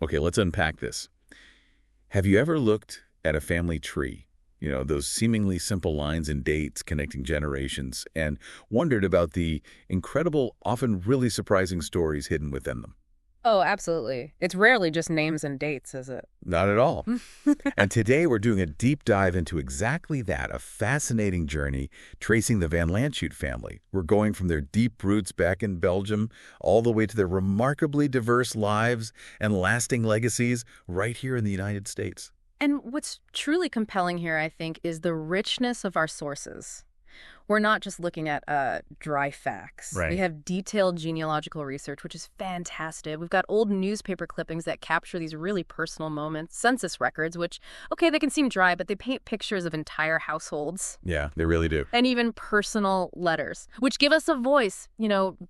Okay, let's unpack this. Have you ever looked at a family tree? You know, those seemingly simple lines and dates connecting generations, and wondered about the incredible, often really surprising stories hidden within them? Oh, absolutely. It's rarely just names and dates, is it? Not at all. And today we're doing a deep dive into exactly that, a fascinating journey tracing the Van Lantschoot family. We're going from their deep roots back in Belgium all the way to their remarkably diverse lives and lasting legacies right here in the United States. And what's truly compelling here, I think, is the richness of our sources. We're not just looking at dry facts. We Right. have detailed genealogical research, which is fantastic. We've got old newspaper clippings that capture these really personal moments, census records, which, okay, they can seem dry, but they paint pictures of entire households, Yeah, they really do. and even personal letters, which give us a voice,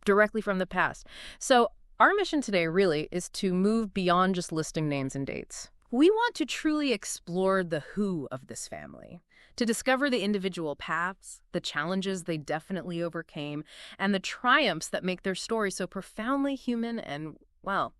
directly from the past. So our mission today really is to move beyond just listing names and dates. We want to truly explore the who of this family, to discover the individual paths, the challenges they definitely overcame, and the triumphs that make their story so profoundly human and, well,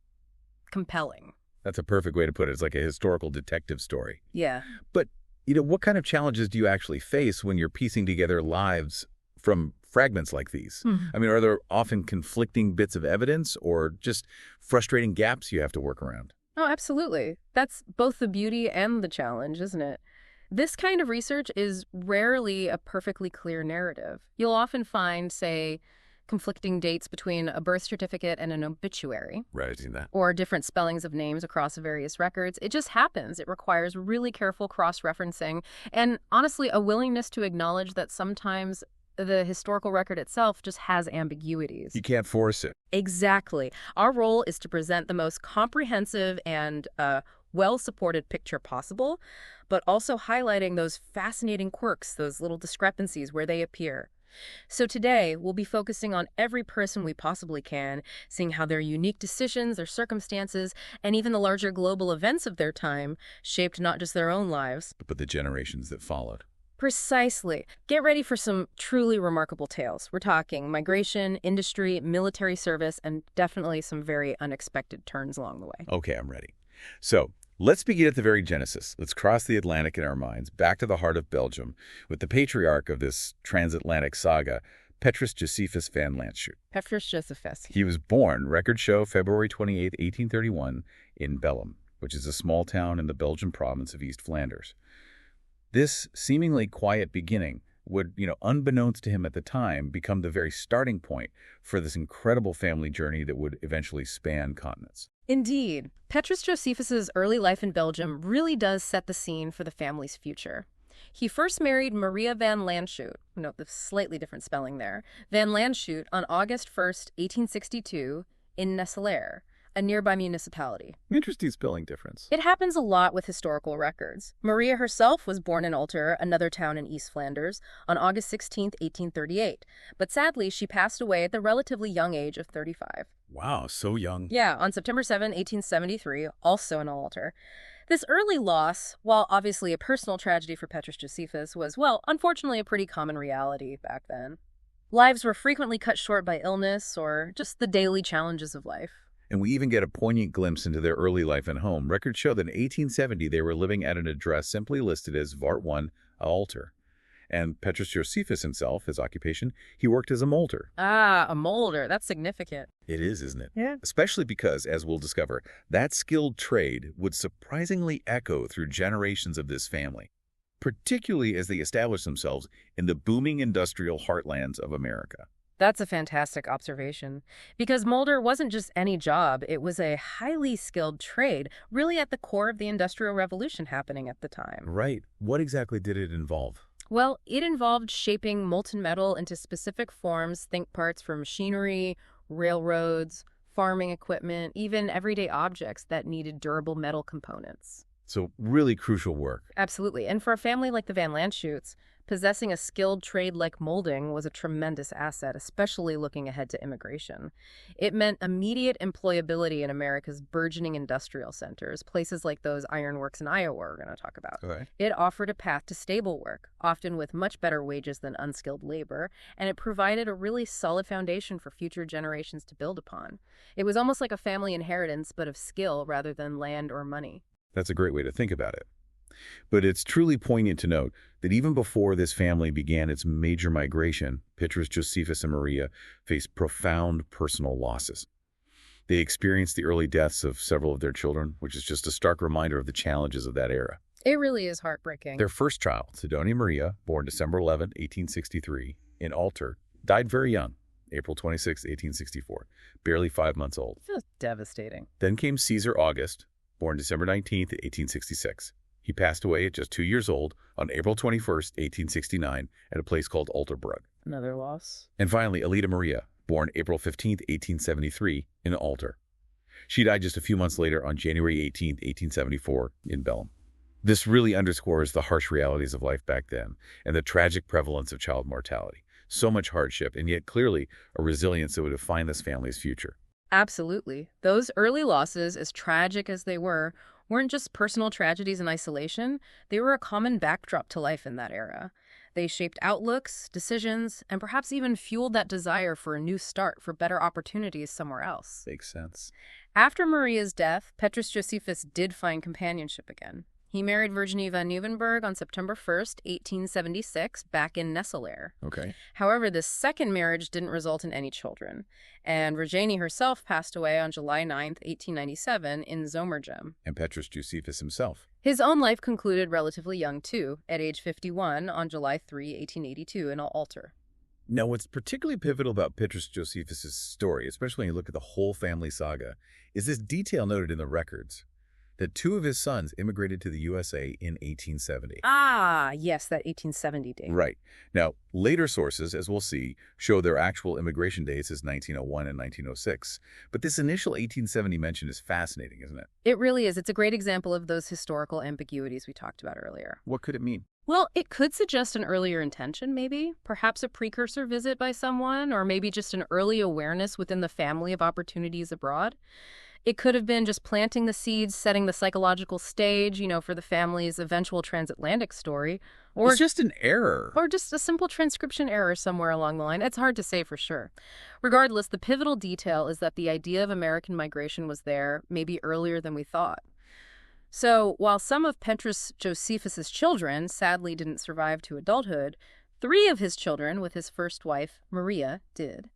compelling. That's a perfect way to put it. It's like a historical detective story. Yeah. But, what kind of challenges do you actually face when you're piecing together lives from fragments like these? I mean, are there often conflicting bits of evidence or just frustrating gaps you have to work around? Oh, absolutely. That's both the beauty and the challenge, isn't it? This kind of research is rarely a perfectly clear narrative. You'll often find, say, conflicting dates between a birth certificate and an obituary, Right, I've seen that. or different spellings of names across various records. It just happens. It requires really careful cross-referencing and, honestly, a willingness to acknowledge that sometimes the historical record itself just has ambiguities. You can't force it. Exactly. Our role is to present the most comprehensive and well-supported picture possible, but also highlighting those fascinating quirks, those little discrepancies where they appear. So today, we'll be focusing on every person we possibly can, seeing how their unique decisions, their circumstances, and even the larger global events of their time shaped not just their own lives. But the generations that followed. Precisely. Get ready for some truly remarkable tales. We're talking migration, industry, military service, and definitely some very unexpected turns along the way. Okay, I'm ready. So let's begin at the very genesis. Let's cross the Atlantic in our minds, back to the heart of Belgium, with the patriarch of this transatlantic saga, Petrus Josephus Van Lantschoot. Petrus Josephus. He was born, records show, February 28, 1831, in Bellum, which is a small town in the Belgian province of East Flanders. This seemingly quiet beginning would, unbeknownst to him at the time, become the very starting point for this incredible family journey that would eventually span continents. Indeed. Petrus Josephus's early life in Belgium really does set the scene for the family's future. He first married Maria Van Lantschoot, note the slightly different spelling there, Van Lantschoot on August 1st, 1862, in Nesselaer, a nearby municipality. Interesting spelling difference. It happens a lot with historical records. Maria herself was born in Alter, another town in East Flanders, on August 16, 1838. But sadly, she passed away at the relatively young age of 35. Wow, so young. Yeah, on September 7, 1873, also in Alter. This early loss, while obviously a personal tragedy for Petrus Josephus, was, well, unfortunately a pretty common reality back then. Lives were frequently cut short by illness or just the daily challenges of life. And we even get a poignant glimpse into their early life and home. Records show that in 1870 they were living at an address simply listed as Vart 1, Alter. And Petrus Josephus himself, his occupation, he worked as a molder. Ah, a molder. That's significant. It is, isn't it? Yeah. Especially because, as we'll discover, that skilled trade would surprisingly echo through generations of this family, particularly as they established themselves in the booming industrial heartlands of America. That's a fantastic observation. Because molder wasn't just any job, it was a highly skilled trade, really at the core of the Industrial Revolution happening at the time. Right. What exactly did it involve? Well, it involved shaping molten metal into specific forms, think parts for machinery, railroads, farming equipment, even everyday objects that needed durable metal components. So really crucial work. Absolutely. And for a family like the Van Landschoots, possessing a skilled trade like molding was a tremendous asset, especially looking ahead to immigration. It meant immediate employability in America's burgeoning industrial centers, places like those ironworks in Iowa we're going to talk about. Okay. It offered a path to stable work, often with much better wages than unskilled labor, and it provided a really solid foundation for future generations to build upon. It was almost like a family inheritance, but of skill rather than land or money. That's a great way to think about it. But it's truly poignant to note that even before this family began its major migration, Petrus, Josephus, and Maria faced profound personal losses. They experienced the early deaths of several of their children, which is just a stark reminder of the challenges of that era. It really is heartbreaking. Their first child, Sidonia Maria, born December 11, 1863, in Alter, died very young, April 26, 1864, barely 5 months old. Just devastating. Then came Caesar August, born December 19, 1866. He passed away at just 2 years old on April 21, 1869, at a place called Alterbrug. Another loss. And finally, Alida Maria, born April 15, 1873, in Alter. She died just a few months later on January 18, 1874, in Belgium. This really underscores the harsh realities of life back then and the tragic prevalence of child mortality. So much hardship, and yet clearly a resilience that would define this family's future. Absolutely. Those early losses, as tragic as they weren't just personal tragedies in isolation. They were a common backdrop to life in that era. They shaped outlooks, decisions, and perhaps even fueled that desire for a new start, for better opportunities somewhere else. Makes sense. After Maria's death, Petrus Josephus did find companionship again. He married Virginie van Nieuwenburg on September 1st, 1876, back in Nesselaer. Okay. However, this second marriage didn't result in any children, and Virginie herself passed away on July 9th, 1897, in Zomergem. And Petrus Josephus himself. His own life concluded relatively young, too, at age 51 on July 3, 1882, in Alter. Now, what's particularly pivotal about Petrus Josephus' story, especially when you look at the whole family saga, is this detail noted in the records that 2 of his sons immigrated to the USA in 1870. Ah, yes, that 1870 date. Right. Now, later sources, as we'll see, show their actual immigration dates as 1901 and 1906. But this initial 1870 mention is fascinating, isn't it? It really is. It's a great example of those historical ambiguities we talked about earlier. What could it mean? Well, it could suggest an earlier intention, maybe. Perhaps a precursor visit by someone, or maybe just an early awareness within the family of opportunities abroad. It could have been just planting the seeds, setting the psychological stage, for the family's eventual transatlantic story. Or it's just an error. Or just a simple transcription error somewhere along the line. It's hard to say for sure. Regardless, the pivotal detail is that the idea of American migration was there maybe earlier than we thought. So, while some of Petrus Josephus's children sadly didn't survive to adulthood, 3 of his children with his first wife, Maria, did.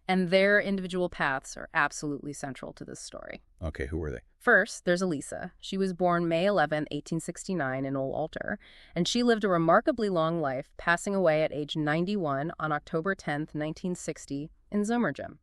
And their individual paths are absolutely central to this story. Okay, who were they? First, there's Elisa. She was born May 11, 1869 in Old Alter, and she lived a remarkably long life, passing away at age 91 on October 10, 1960, in Zomergem.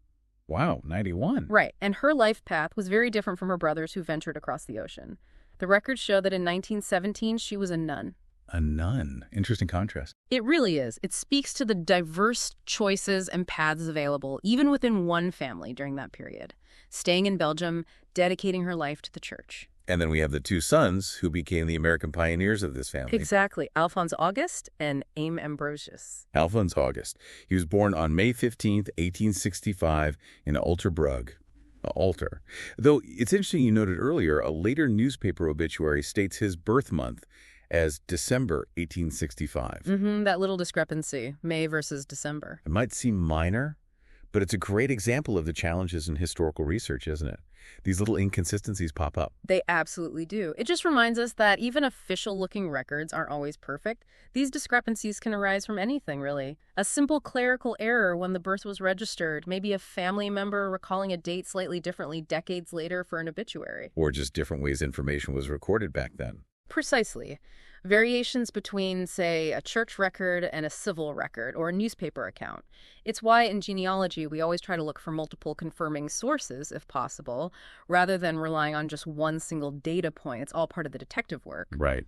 Wow, 91. Right, and her life path was very different from her brothers who ventured across the ocean. The records show that in 1917, she was a nun. A nun. Interesting contrast. It really is. It speaks to the diverse choices and paths available, even within one family during that period. Staying in Belgium, dedicating her life to the church. And then we have the 2 sons who became the American pioneers of this family. Exactly. Alphonse August and AIME Ambrosius. Alphonse August. He was born on May 15th, 1865 in Alterbrug. Alter. Though it's interesting you noted earlier, a later newspaper obituary states his birth month as December 1865. That little discrepancy, May versus December. It might seem minor, but it's a great example of the challenges in historical research, isn't it? These little inconsistencies pop up. They absolutely do. It just reminds us that even official-looking records aren't always perfect. These discrepancies can arise from anything, really. A simple clerical error when the birth was registered, maybe a family member recalling a date slightly differently decades later for an obituary. Or just different ways information was recorded back then. Precisely. Variations between, say, a church record and a civil record or a newspaper account. It's why in genealogy we always try to look for multiple confirming sources, if possible, rather than relying on just one single data point. It's all part of the detective work. Right.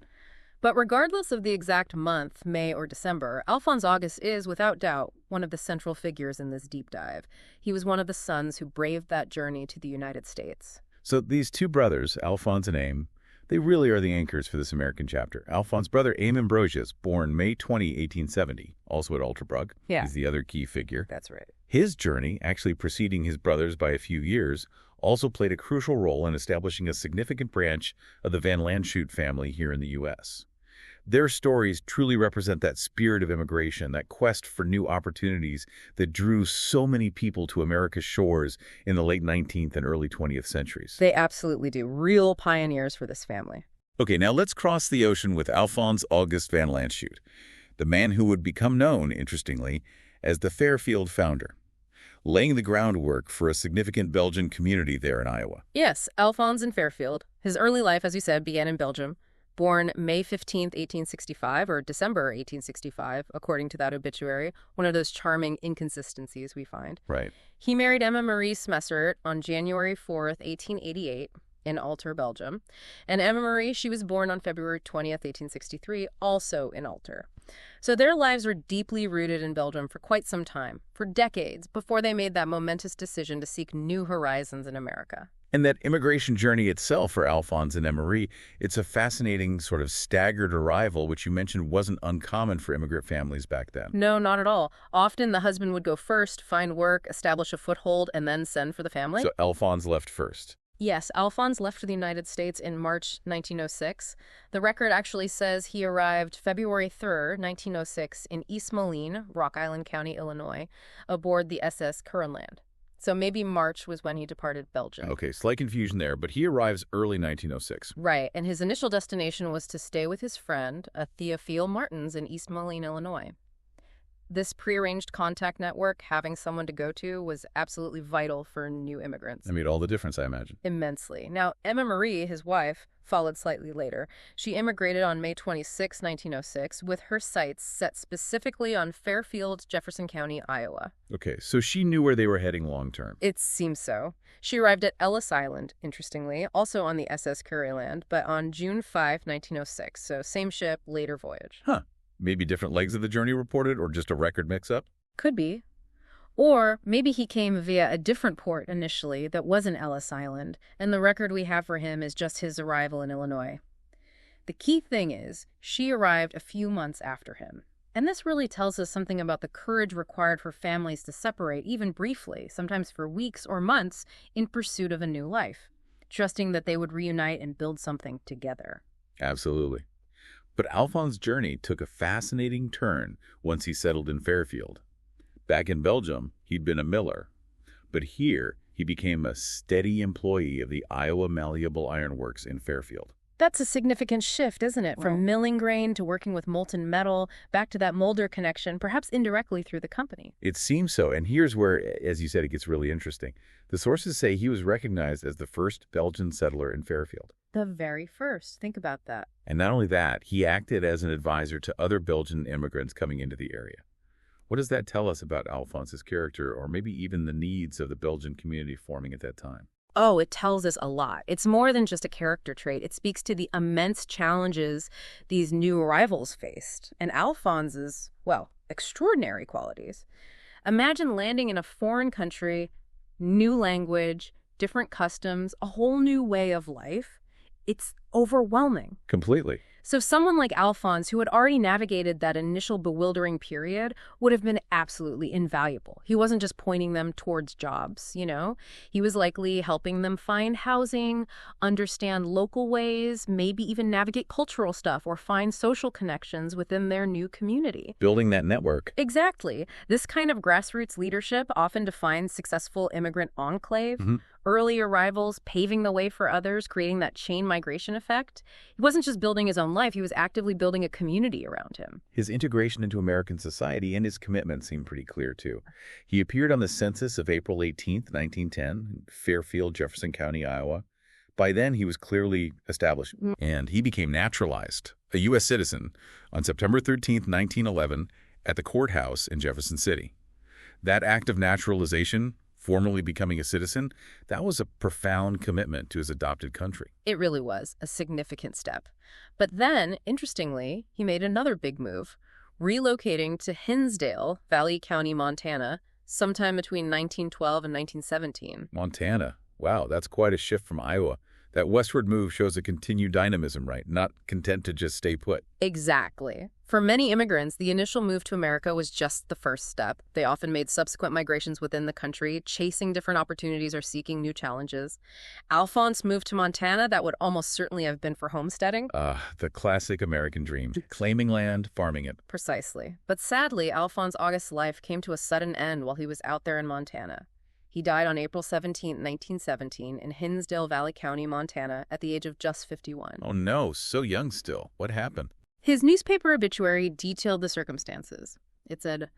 But regardless of the exact month, May or December, Alphonse August is, without doubt, one of the central figures in this deep dive. He was one of the sons who braved that journey to the United States. So these 2 brothers, Alphonse and AIME, They really are the anchors for this American chapter. Alphon's brother, AIME Ambrosius, born May 20, 1870, also at Alterbrug. Yeah. He's the other key figure. That's right. His journey, actually preceding his brothers by a few years, also played a crucial role in establishing a significant branch of the Van Lantschoot family here in the U.S. Their stories truly represent that spirit of immigration, that quest for new opportunities that drew so many people to America's shores in the late 19th and early 20th centuries. They absolutely do. Real pioneers for this family. Okay, now let's cross the ocean with Alphons August Van Lantschoot, the man who would become known, interestingly, as the Fairfield founder, laying the groundwork for a significant Belgian community there in Iowa. Yes, Alphons in Fairfield. His early life, as you said, began in Belgium. Born May 15, 1865, or December 1865, according to that obituary, one of those charming inconsistencies we find. Right. He married Emma Marie Smessert on January 4th, 1888, in Alter, Belgium. And Emma Marie, she was born on February 20th, 1863, also in Alter. So their lives were deeply rooted in Belgium for quite some time, for decades, before they made that momentous decision to seek new horizons in America. And that immigration journey itself for Alphons and Emma-Marie, it's a fascinating sort of staggered arrival, which you mentioned wasn't uncommon for immigrant families back then. No, not at all. Often the husband would go first, find work, establish a foothold, and then send for the family. So Alphons left first. Yes, Alphons left for the United States in March 1906. The record actually says he arrived February 3rd, 1906, in East Moline, Rock Island County, Illinois, aboard the SS Kurland. So maybe March was when he departed Belgium. Okay, slight confusion there, but he arrives early 1906. Right, and his initial destination was to stay with his friend, Theophile Martins, in East Moline, Illinois. This prearranged contact network, having someone to go to, was absolutely vital for new immigrants. It made all the difference, I imagine. Immensely. Now, Emma Marie, his wife, followed slightly later. She immigrated on May 26, 1906, with her sights set specifically on Fairfield, Jefferson County, Iowa. Okay, so she knew where they were heading long term. It seems so. She arrived at Ellis Island, interestingly, also on the SS Kurland, but on June 5, 1906, so same ship, later voyage. Huh. Maybe different legs of the journey reported, or just a record mix-up? Could be. Or maybe he came via a different port initially that wasn't Ellis Island, and the record we have for him is just his arrival in Illinois. The key thing is, she arrived a few months after him. And this really tells us something about the courage required for families to separate, even briefly, sometimes for weeks or months, in pursuit of a new life, trusting that they would reunite and build something together. Absolutely. But Alphons' journey took a fascinating turn once he settled in Fairfield. Back in Belgium, he'd been a miller. But here, he became a steady employee of the Iowa Malleable Iron Works in Fairfield. That's a significant shift, isn't it? From milling grain to working with molten metal, back to that Mulder connection, perhaps indirectly through the company. It seems so, and here's where, as you said, it gets really interesting. The sources say he was recognized as the first Belgian settler in Fairfield. The very first. Think about that. And not only that, he acted as an advisor to other Belgian immigrants coming into the area. What does that tell us about Alphons' character, or maybe even the needs of the Belgian community forming at that time? Oh, it tells us a lot. It's more than just a character trait. It speaks to the immense challenges these new arrivals faced, and Alphons's, well, extraordinary qualities. Imagine landing in a foreign country, new language, different customs, a whole new way of life. It's overwhelming. Completely. So someone like Alphons, who had already navigated that initial bewildering period, would have been absolutely invaluable. He wasn't just pointing them towards jobs, you know? He was likely helping them find housing, understand local ways, maybe even navigate cultural stuff or find social connections within their new community. Building that network. Exactly. This kind of grassroots leadership often defines successful immigrant enclave. Early arrivals, paving the way for others, creating that chain migration effect. He wasn't just building his own life, he was actively building a community around him. His integration into American society and his commitment seem pretty clear, too. He appeared on the census of April 18, 1910, in Fairfield, Jefferson County, Iowa. By then, he was clearly established, and he became naturalized, a U.S. citizen, on September 13, 1911, at the courthouse in Jefferson City. That act of naturalization, formally becoming a citizen, that was a profound commitment to his adopted country. It really was a significant step. But then, interestingly, he made another big move, relocating to Hinsdale, Valley County, Montana, sometime between 1912 and 1917. Montana. Wow, that's quite a shift from Iowa. That westward move shows a continued dynamism, right? Not content to just stay put. Exactly. For many immigrants, the initial move to America was just the first step. They often made subsequent migrations within the country, chasing different opportunities or seeking new challenges. Alphonse moved to Montana. That would almost certainly have been for homesteading. The classic American dream. Claiming land, farming it. Precisely. But sadly, Alphonse August's life came to a sudden end while he was out there in Montana. He died on April 17, 1917, in Hinsdale Valley County, Montana, at the age of just 51. Oh no, so young still. What happened? His newspaper obituary detailed the circumstances. It said,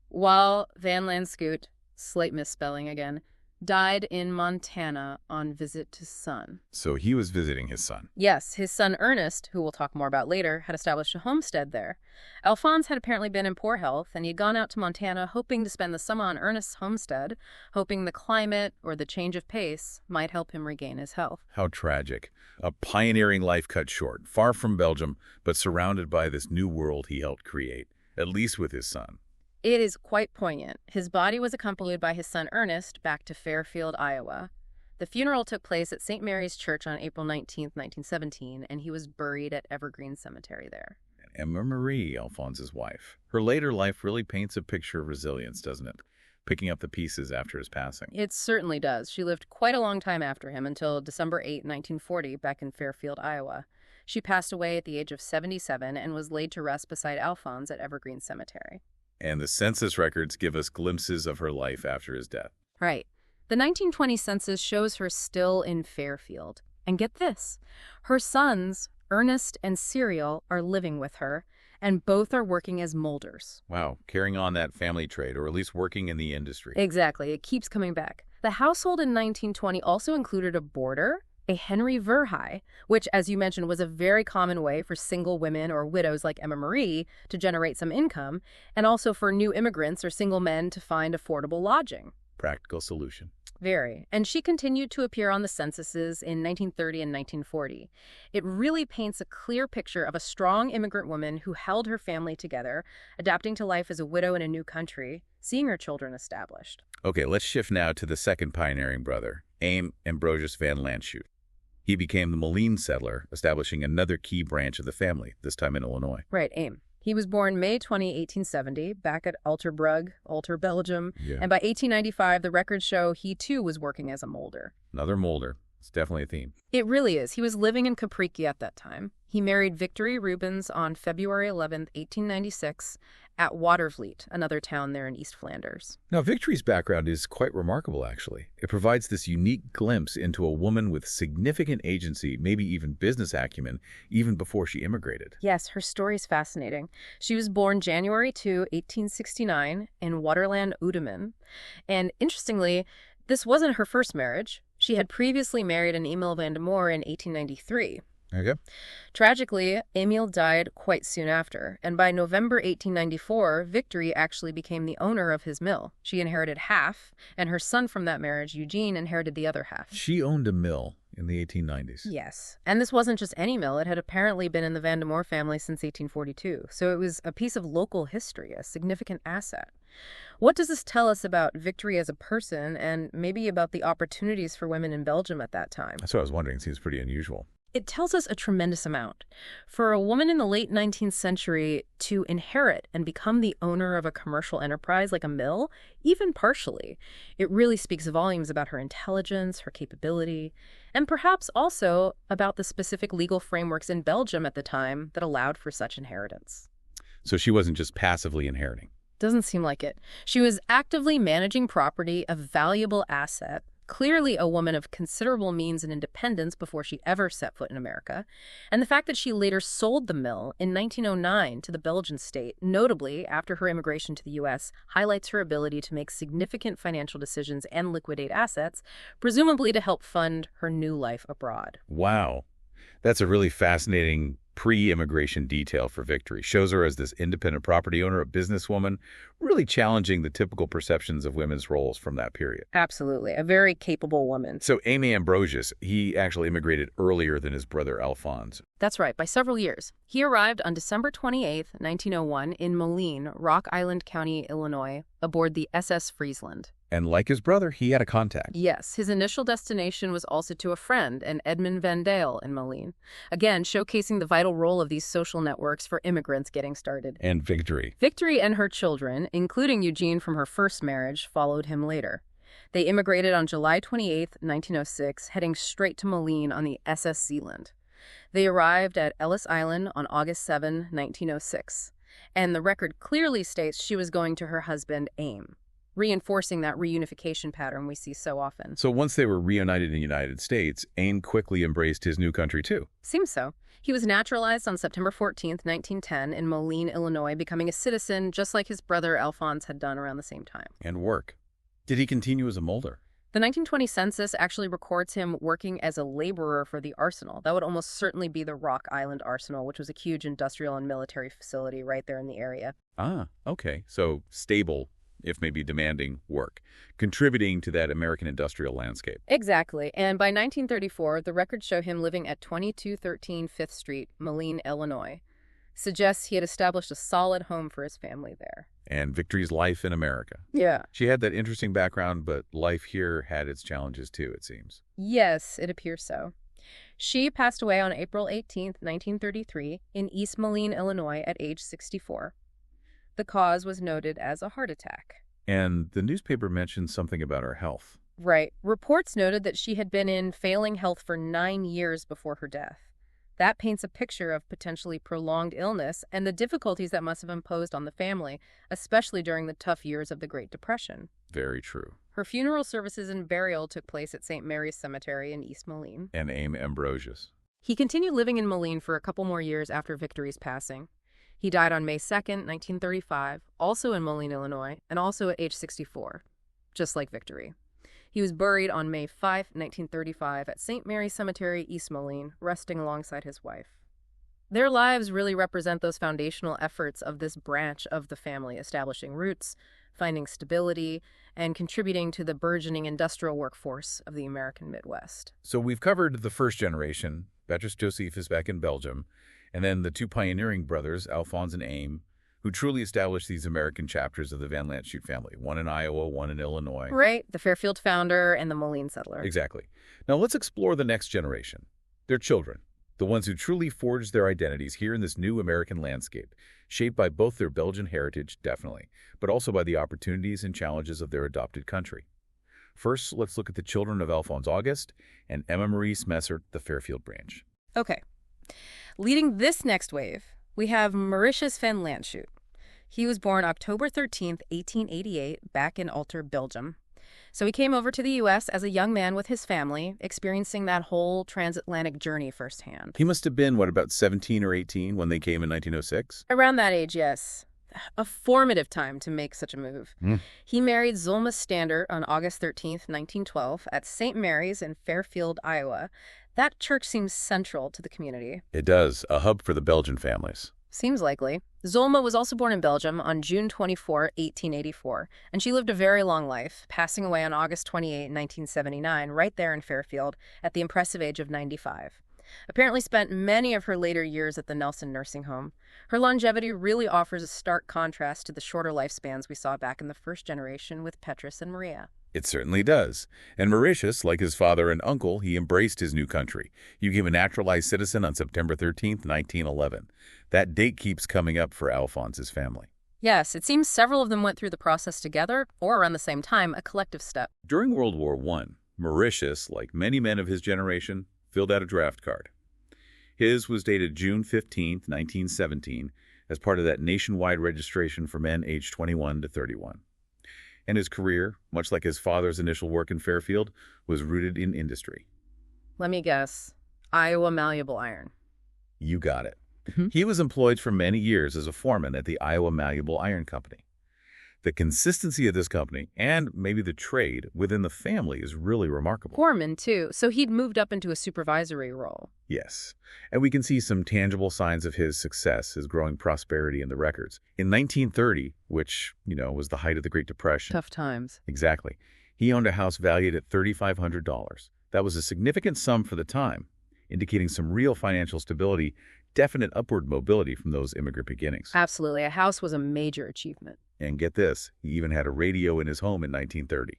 while Van Lantschoot, slight misspelling again, died in Montana on visit to son. So he was visiting his son. Yes, his son Ernest, who we'll talk more about later, had established a homestead there. Alphonse had apparently been in poor health, and he had gone out to Montana hoping to spend the summer on Ernest's homestead, hoping the climate or the change of pace might help him regain his health. How tragic. A pioneering life cut short, far from Belgium, but surrounded by this new world he helped create, at least with his son. It is quite poignant. His body was accompanied by his son Ernest back to Fairfield, Iowa. The funeral took place at St. Mary's Church on April 19, 1917, and he was buried at Evergreen Cemetery there. Emma Marie, Alphonse's wife. Her later life really paints a picture of resilience, doesn't it? Picking up the pieces after his passing. It certainly does. She lived quite a long time after him until December 8, 1940, back in Fairfield, Iowa. She passed away at the age of 77 and was laid to rest beside Alphonse at Evergreen Cemetery. And the census records give us glimpses of her life after his death. Right. The 1920 census shows her still in Fairfield. And get this, her sons, Ernest and Cyril, are living with her, and both are working as molders. Wow, carrying on that family trade, or at least working in the industry. Exactly, it keeps coming back. The household in 1920 also included a boarder, a Henry Verhey, which, as you mentioned, was a very common way for single women or widows like Emma Marie to generate some income, and also for new immigrants or single men to find affordable lodging. Practical solution. Very. And she continued to appear on the censuses in 1930 and 1940. It really paints a clear picture of a strong immigrant woman who held her family together, adapting to life as a widow in a new country, seeing her children established. Okay, let's shift now to the second pioneering brother, AIME Ambrosius Van Lantschoot. He became the Moline settler, establishing another key branch of the family, this time in Illinois. Right, AIME. He was born May 20, 1870, back at Alterbrug, Alter, Belgium. Yeah. And by 1895, the records show he too was working as a molder. Another molder. It's definitely a theme. It really is. He was living in Capriqui at that time. He married Victory Rubens on February 11, 1896, at Watervliet, another town there in East Flanders. Now, Victory's background is quite remarkable, actually. It provides this unique glimpse into a woman with significant agency, maybe even business acumen, even before she immigrated. Yes, her story is fascinating. She was born January 2, 1869, in Waterland, Udemen. And interestingly, this wasn't her first marriage. She had previously married an Emil van der Moor in 1893. Okay. Tragically, Emil died quite soon after, and by November 1894, Victory actually became the owner of his mill. She inherited half, and her son from that marriage, Eugene, inherited the other half. She owned a mill in the 1890s. Yes, and this wasn't just any mill. It had apparently been in the Van der Moor family since 1842, so it was a piece of local history, a significant asset. What does this tell us about Victory as a person, and maybe about the opportunities for women in Belgium at that time? That's what I was wondering. It seems pretty unusual. It tells us a tremendous amount. For a woman in the late 19th century to inherit and become the owner of a commercial enterprise like a mill, even partially, it really speaks volumes about her intelligence, her capability, and perhaps also about the specific legal frameworks in Belgium at the time that allowed for such inheritance. So she wasn't just passively inheriting. Doesn't seem like it. She was actively managing property, a valuable asset, clearly a woman of considerable means and independence before she ever set foot in America. And the fact that she later sold the mill in 1909 to the Belgian state, notably after her immigration to the U.S., highlights her ability to make significant financial decisions and liquidate assets, presumably to help fund her new life abroad. Wow. That's a really fascinating pre-immigration detail for Victory. Shows her as this independent property owner, a businesswoman, really challenging the typical perceptions of women's roles from that period. Absolutely. A very capable woman. So AIME Ambrosius, he actually immigrated earlier than his brother Alphonse. That's right, by several years. He arrived on December 28, 1901, in Moline, Rock Island County, Illinois, aboard the SS Friesland. And like his brother, he had a contact. Yes, his initial destination was also to a friend, an AIME Van Lantschoot in Moline. Again, showcasing the vital role of these social networks for immigrants getting started. And Victory. Victory and her children, including Eugene from her first marriage, followed him later. They immigrated on July 28, 1906, heading straight to Moline on the SS Zealand. They arrived at Ellis Island on August 7, 1906. And the record clearly states she was going to her husband, AIME, reinforcing that reunification pattern we see so often. So once they were reunited in the United States, AIME quickly embraced his new country too. Seems so. He was naturalized on September 14, 1910, in Moline, Illinois, becoming a citizen just like his brother Alphonse had done around the same time. And work. Did he continue as a molder? The 1920 census actually records him working as a laborer for the arsenal. That would almost certainly be the Rock Island Arsenal, which was a huge industrial and military facility right there in the area. Ah, okay. So stable, if maybe demanding work, contributing to that American industrial landscape. Exactly. And by 1934, the records show him living at 2213 5th Street, Moline, Illinois. Suggests he had established a solid home for his family there. And Victory's life in America. Yeah. She had that interesting background, but life here had its challenges too, it seems. Yes, it appears so. She passed away on April 18, 1933, in East Moline, Illinois, at age 64. The cause was noted as a heart attack. And the newspaper mentioned something about her health. Right. Reports noted that she had been in failing health for 9 years before her death. That paints a picture of potentially prolonged illness and the difficulties that must have imposed on the family, especially during the tough years of the Great Depression. Very true. Her funeral services and burial took place at St. Mary's Cemetery in East Moline. And AIME Ambrosius. He continued living in Moline for a couple more years after Victory's passing. He died on May 2, 1935, also in Moline, Illinois, and also at age 64, just like Victory. He was buried on May 5, 1935, at St. Mary's Cemetery, East Moline, resting alongside his wife. Their lives really represent those foundational efforts of this branch of the family, establishing roots, finding stability, and contributing to the burgeoning industrial workforce of the American Midwest. So we've covered the first generation, Beatrice Josephus back in Belgium, and then the two pioneering brothers, Alphonse and AIME, who truly established these American chapters of the Van Lantschoot family, one in Iowa, one in Illinois. Right, the Fairfield founder and the Moline settler. Exactly. Now let's explore the next generation, their children, the ones who truly forged their identities here in this new American landscape, shaped by both their Belgian heritage, definitely, but also by the opportunities and challenges of their adopted country. First, let's look at the children of Alphonse Auguste and Emma Marie Smessert, the Fairfield branch. Okay. Leading this next wave, we have Mauritius Van Lantschoot. He was born October 13th, 1888, back in Alter, Belgium. So he came over to the U.S. as a young man with his family, experiencing that whole transatlantic journey firsthand. He must have been, about 17 or 18 when they came in 1906? Around that age, yes. A formative time to make such a move. He married Zulma Stander on August 13th, 1912, at St. Mary's in Fairfield, Iowa. That church seems central to the community. It does, a hub for the Belgian families. Seems likely. Zulma was also born in Belgium on June 24, 1884, and she lived a very long life, passing away on August 28, 1979, right there in Fairfield, at the impressive age of 95. Apparently spent many of her later years at the Nelson Nursing Home. Her longevity really offers a stark contrast to the shorter lifespans we saw back in the first generation with Petrus and Maria. It certainly does. And Mauritius, like his father and uncle, he embraced his new country. He became a naturalized citizen on September 13th, 1911. That date keeps coming up for Alphonse's family. Yes, it seems several of them went through the process together, or around the same time, a collective step. During World War I, Mauritius, like many men of his generation, filled out a draft card. His was dated June 15th, 1917, as part of that nationwide registration for men aged 21 to 31. And his career, much like his father's initial work in Fairfield, was rooted in industry. Let me guess. Iowa Malleable Iron. You got it. He was employed for many years as a foreman at the Iowa Malleable Iron Company. The consistency of this company, and maybe the trade within the family, is really remarkable. Foreman, too, so he'd moved up into a supervisory role. Yes, and we can see some tangible signs of his success, his growing prosperity in the records. In 1930, which, was the height of the Great Depression. Tough times. Exactly. He owned a house valued at $3,500. That was a significant sum for the time, indicating some real financial stability, definite upward mobility from those immigrant beginnings. Absolutely. A house was a major achievement. And get this, he even had a radio in his home in 1930.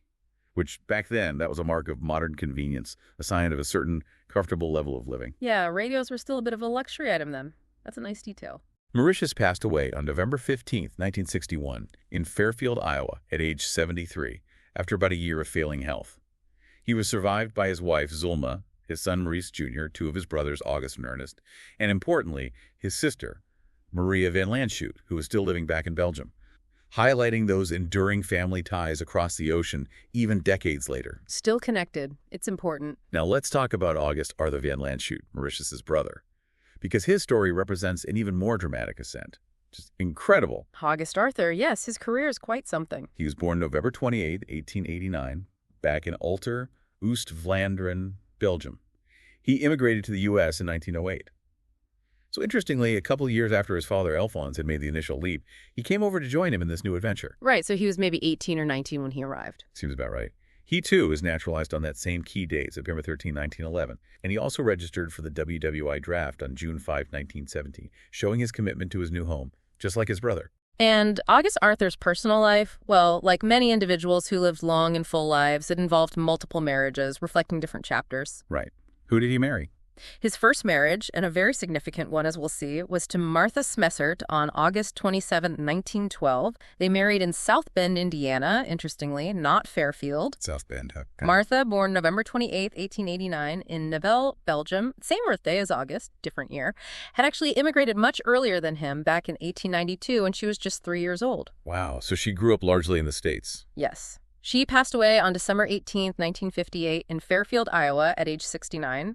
which back then, that was a mark of modern convenience, a sign of a certain comfortable level of living. Yeah, radios were still a bit of a luxury item then. That's a nice detail. Mauritius passed away on November 15, 1961, in Fairfield, Iowa, at age 73, after about a year of failing health. He was survived by his wife, Zulma, his son, Maurice Jr., two of his brothers, August and Ernest, and importantly, his sister, Maria Van Lantschoot, who was still living back in Belgium, highlighting those enduring family ties across the ocean even decades later. Still connected. It's important. Now let's talk about August Arthur Van Lantschoot, Mauritius's brother, because his story represents an even more dramatic ascent. Just incredible. August Arthur, yes, his career is quite something. He was born November 28, 1889, back in Alter, Oost-Vlaanderen, Belgium. He immigrated to the U.S. in 1908. So interestingly, a couple of years after his father, Alphonse, had made the initial leap, he came over to join him in this new adventure. Right, so he was maybe 18 or 19 when he arrived. Seems about right. He, too, was naturalized on that same key date, September 13, 1911, and he also registered for the WWI draft on June 5, 1917, showing his commitment to his new home, just like his brother. And August Arthur's personal life, well, like many individuals who lived long and full lives, it involved multiple marriages, reflecting different chapters. Right. Who did he marry? His first marriage, and a very significant one as we'll see, was to Martha Smessert on August 27, 1912. They married in South Bend, Indiana, interestingly, not Fairfield. South Bend. Okay. Martha, born November 28, 1889, in Nivelles, Belgium, same birthday as August, different year, had actually immigrated much earlier than him back in 1892 when she was just 3 years old. Wow, so she grew up largely in the States. Yes. She passed away on December 18, 1958, in Fairfield, Iowa, at age 69.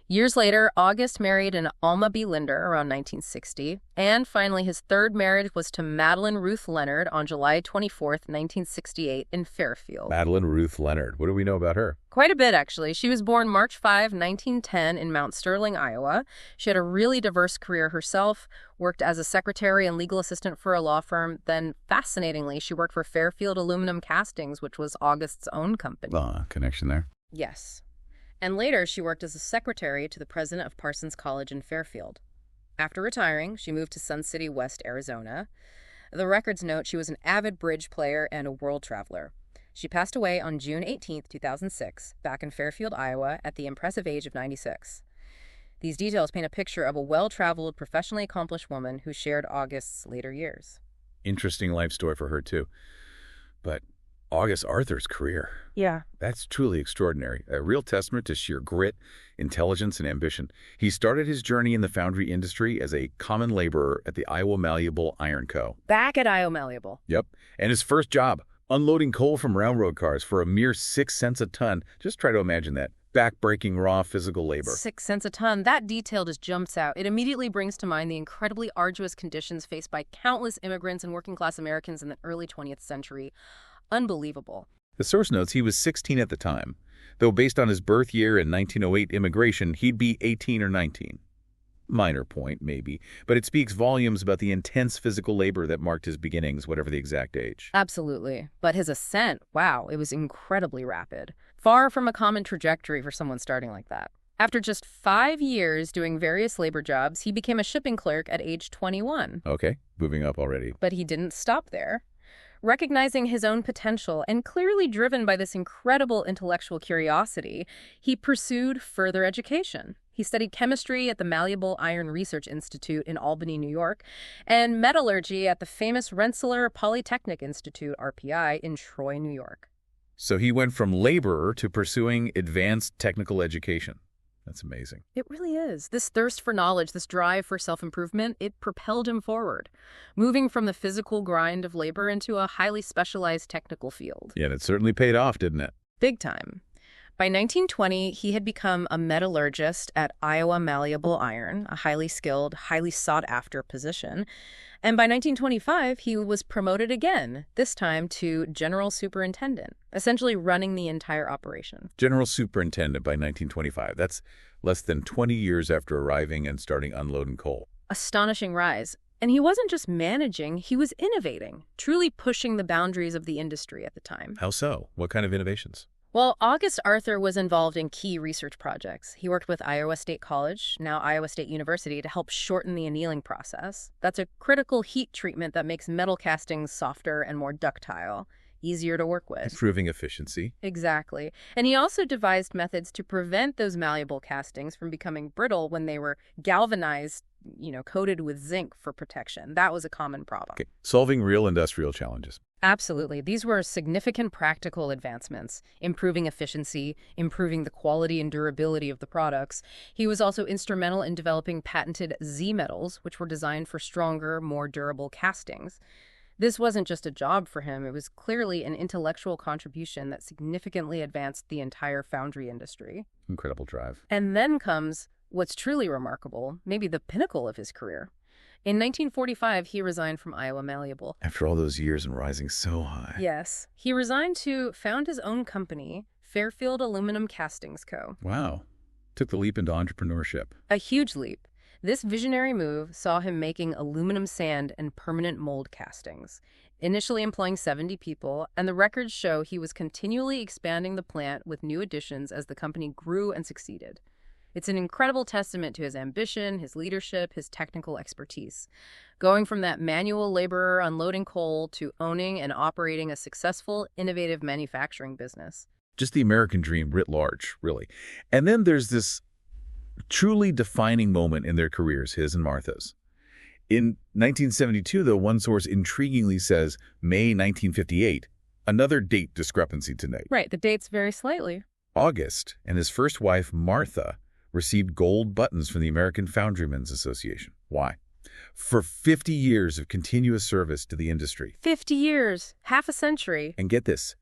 Years later, August married an Alma B. Linder around 1960. And finally, his third marriage was to Madeline Ruth Leonard on July 24, 1968, in Fairfield. Madeline Ruth Leonard. What do we know about her? Quite a bit, actually. She was born March 5, 1910, in Mount Sterling, Iowa. She had a really diverse career herself, worked as a secretary and legal assistant for a law firm. Then, fascinatingly, she worked for Fairfield Aluminum Castings, which was August's own company. Connection there. Yes. And later, she worked as a secretary to the president of Parsons College in Fairfield. After retiring, she moved to Sun City West, Arizona. The records note she was an avid bridge player and a world traveler. She passed away on June 18, 2006, back in Fairfield, Iowa, at the impressive age of 96. These details paint a picture of a well-traveled, professionally accomplished woman who shared August's later years. Interesting life story for her, too. But August Arthur's career. Yeah. That's truly extraordinary. A real testament to sheer grit, intelligence, and ambition. He started his journey in the foundry industry as a common laborer at the Iowa Malleable Iron Co. Back at Iowa Malleable. Yep. And his first job, unloading coal from railroad cars for a mere 6 cents a ton. Just try to imagine that. Back-breaking raw physical labor. 6 cents a ton. That detail just jumps out. It immediately brings to mind the incredibly arduous conditions faced by countless immigrants and working-class Americans in the early 20th century. Unbelievable. The source notes he was 16 at the time, though based on his birth year and 1908 immigration, he'd be 18 or 19. Minor point, maybe, but it speaks volumes about the intense physical labor that marked his beginnings, whatever the exact age. Absolutely. But his ascent, wow, it was incredibly rapid. Far from a common trajectory for someone starting like that. After just 5 years doing various labor jobs, he became a shipping clerk at age 21. Okay, moving up already. But he didn't stop there. Recognizing his own potential and clearly driven by this incredible intellectual curiosity, he pursued further education. He studied chemistry at the Malleable Iron Research Institute in Albany, New York, and metallurgy at the famous Rensselaer Polytechnic Institute, RPI, in Troy, New York. So he went from laborer to pursuing advanced technical education. That's amazing. It really is. This thirst for knowledge, this drive for self-improvement, it propelled him forward, moving from the physical grind of labor into a highly specialized technical field. Yeah, and it certainly paid off, didn't it? Big time. By 1920, he had become a metallurgist at Iowa Malleable Iron, a highly skilled, highly sought-after position. And by 1925, he was promoted again, this time to general superintendent, essentially running the entire operation. General superintendent by 1925. That's less than 20 years after arriving and starting unloading coal. Astonishing rise. And he wasn't just managing, he was innovating, truly pushing the boundaries of the industry at the time. How so? What kind of innovations? Well, August Arthur was involved in key research projects. He worked with Iowa State College, now Iowa State University, to help shorten the annealing process. That's a critical heat treatment that makes metal castings softer and more ductile. easier to work with. Improving efficiency. Exactly. And he also devised methods to prevent those malleable castings from becoming brittle when they were galvanized, coated with zinc for protection. That was a common problem. Okay. Solving real industrial challenges. Absolutely. These were significant practical advancements, improving efficiency, improving the quality and durability of the products. He was also instrumental in developing patented Z metals, which were designed for stronger, more durable castings. This wasn't just a job for him, it was clearly an intellectual contribution that significantly advanced the entire foundry industry. Incredible drive. And then comes what's truly remarkable, maybe the pinnacle of his career. In 1945, he resigned from Iowa Malleable. After all those years and rising so high. Yes. He resigned to found his own company, Fairfield Aluminum Castings Co. Wow. Took the leap into entrepreneurship. A huge leap. This visionary move saw him making aluminum sand and permanent mold castings, initially employing 70 people, and the records show he was continually expanding the plant with new additions as the company grew and succeeded. It's an incredible testament to his ambition, his leadership, his technical expertise. Going from that manual laborer unloading coal to owning and operating a successful, innovative manufacturing business. Just the American dream writ large, really. And then there's this truly defining moment in their careers, his and Martha's. In 1972, though, one source intriguingly says May 1958, another date discrepancy today. Right, the dates vary slightly. August and his first wife, Martha, received gold buttons from the American Foundrymen's Association. Why? For 50 years of continuous service to the industry. 50 years, half a century. And get this,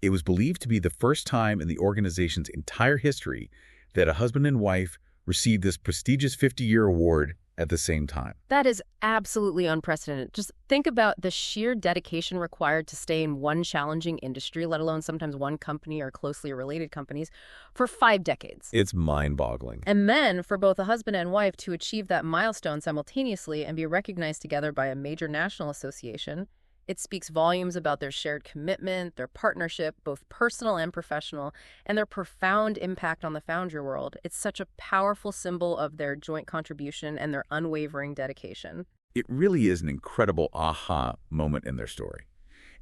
it was believed to be the first time in the organization's entire history that a husband and wife received this prestigious 50-year award at the same time. That is absolutely unprecedented. Just think about the sheer dedication required to stay in one challenging industry, let alone sometimes one company or closely related companies, for 5 decades. It's mind-boggling. And then for both a husband and wife to achieve that milestone simultaneously and be recognized together by a major national association, it speaks volumes about their shared commitment, their partnership, both personal and professional, and their profound impact on the foundry world. It's such a powerful symbol of their joint contribution and their unwavering dedication. It really is an incredible aha moment in their story.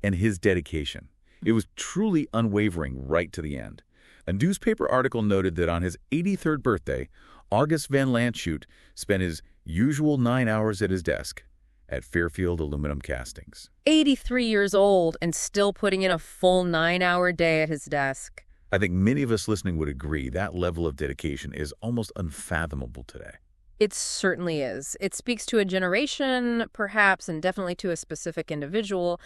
And his dedication. It was truly unwavering right to the end. A newspaper article noted that on his 83rd birthday, August Van Lantschoot spent his usual 9 hours at his desk at Fairfield Aluminum Castings. 83 years old and still putting in a full 9-hour day at his desk. I think many of us listening would agree that level of dedication is almost unfathomable today. It certainly is. It speaks to a generation, perhaps, and definitely to a specific individual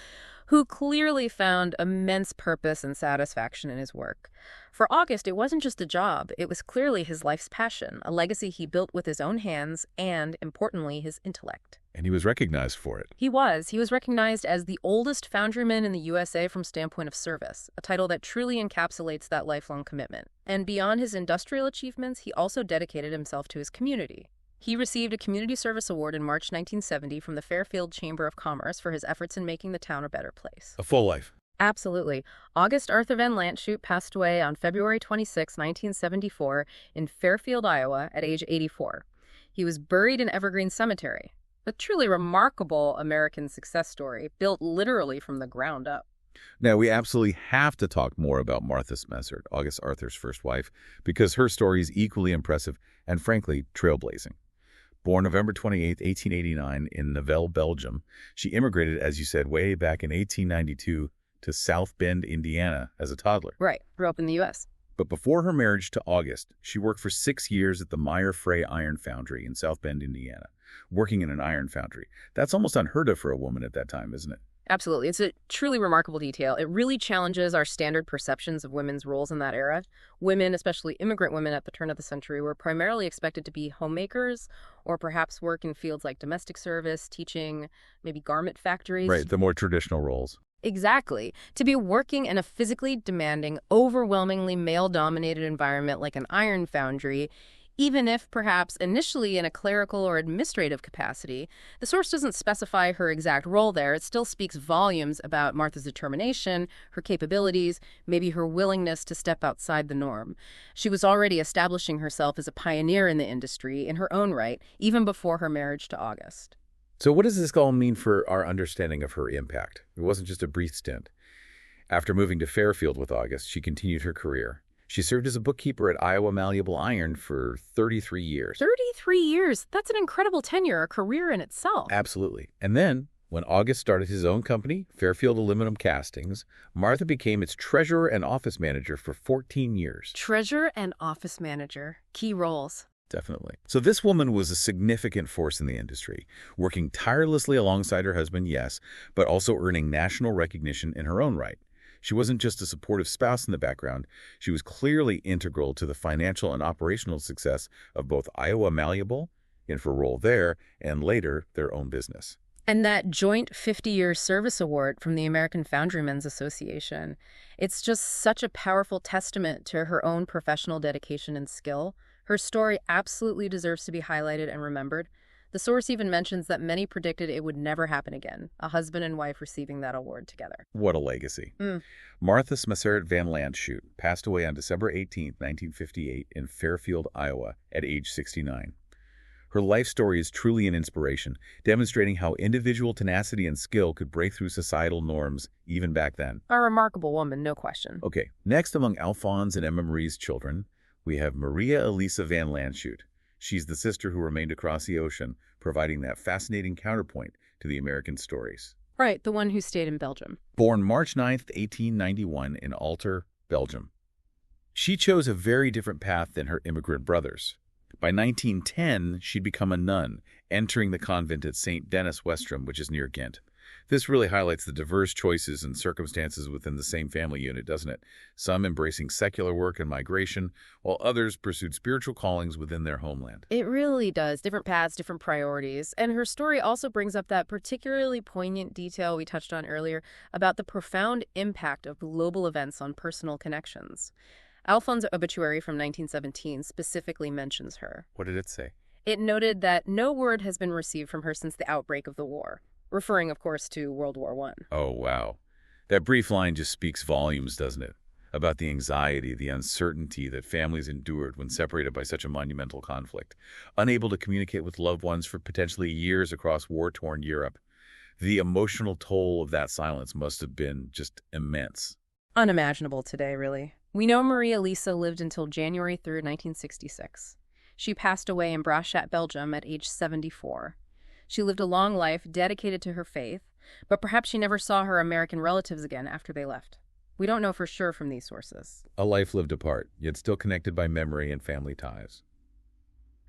who clearly found immense purpose and satisfaction in his work. For August, it wasn't just a job. It was clearly his life's passion, a legacy he built with his own hands and, importantly, his intellect. And he was recognized for it. He was. He was recognized as the oldest foundryman in the USA from standpoint of service, a title that truly encapsulates that lifelong commitment. And beyond his industrial achievements, he also dedicated himself to his community. He received a Community Service Award in March 1970 from the Fairfield Chamber of Commerce for his efforts in making the town a better place. A full life. Absolutely. August Arthur Van Lantschoot passed away on February 26, 1974, in Fairfield, Iowa, at age 84. He was buried in Evergreen Cemetery, a truly remarkable American success story, built literally from the ground up. Now, we absolutely have to talk more about Martha Smessert, August Arthur's first wife, because her story is equally impressive and, frankly, trailblazing. Born November 28, 1889, in Nivelles, Belgium, she immigrated, as you said, way back in 1892 to South Bend, Indiana, as a toddler. Right. Grew up in the U.S. But before her marriage to August, she worked for 6 years at the Meyer Frey Iron Foundry in South Bend, Indiana, working in an iron foundry. That's almost unheard of for a woman at that time, isn't it? Absolutely. It's a truly remarkable detail. It really challenges our standard perceptions of women's roles in that era. Women, especially immigrant women at the turn of the century, were primarily expected to be homemakers or perhaps work in fields like domestic service, teaching, maybe garment factories. Right, the more traditional roles. Exactly. To be working in a physically demanding, overwhelmingly male-dominated environment like an iron foundry, even if perhaps initially in a clerical or administrative capacity, the source doesn't specify her exact role there. It still speaks volumes about Martha's determination, her capabilities, maybe her willingness to step outside the norm. She was already establishing herself as a pioneer in the industry in her own right, even before her marriage to August. So what does this all mean for our understanding of her impact? It wasn't just a brief stint. After moving to Fairfield with August, she continued her career. She served as a bookkeeper at Iowa Malleable Iron for 33 years. 33 years? That's an incredible tenure, a career in itself. Absolutely. And then, when August started his own company, Fairfield Aluminum Castings, Martha became its treasurer and office manager for 14 years. Treasurer and office manager. Key roles. Definitely. So this woman was a significant force in the industry, working tirelessly alongside her husband, yes, but also earning national recognition in her own right. She wasn't just a supportive spouse in the background. She was clearly integral to the financial and operational success of both Iowa Malleable, in her role there, and later their own business. And that joint 50-year service award from the American Foundrymen's Association, it's just such a powerful testament to her own professional dedication and skill. Her story absolutely deserves to be highlighted and remembered. The source even mentions that many predicted it would never happen again, a husband and wife receiving that award together. What a legacy. Martha Van Lantschoot passed away on December 18, 1958 in Fairfield, Iowa at age 69. Her life story is truly an inspiration, demonstrating how individual tenacity and skill could break through societal norms even back then. A remarkable woman, no question. Okay, next among Alphonse and Emma Marie's children, we have Maria Elisa Van Lantschoot. She's the sister who remained across the ocean, providing that fascinating counterpoint to the American stories. Right, the one who stayed in Belgium. Born March 9, 1891 in Alter, Belgium. She chose a very different path than her immigrant brothers. By 1910, she'd become a nun, entering the convent at St. Denis Westrom, which is near Ghent. This really highlights the diverse choices and circumstances within the same family unit, doesn't it? Some embracing secular work and migration, while others pursued spiritual callings within their homeland. It really does. Different paths, different priorities. And her story also brings up that particularly poignant detail we touched on earlier about the profound impact of global events on personal connections. Alphon's obituary from 1917 specifically mentions her. What did it say? It noted that no word has been received from her since the outbreak of the war, referring, of course, to World War I. Oh, wow. That brief line just speaks volumes, doesn't it? About the anxiety, the uncertainty that families endured when separated by such a monumental conflict, unable to communicate with loved ones for potentially years across war-torn Europe. The emotional toll of that silence must have been just immense. Unimaginable today, really. We know Maria Elisa lived until January 3, 1966. She passed away in Brachat, Belgium at age 74. She lived a long life dedicated to her faith, but perhaps she never saw her American relatives again after they left. We don't know for sure from these sources. A life lived apart, yet still connected by memory and family ties.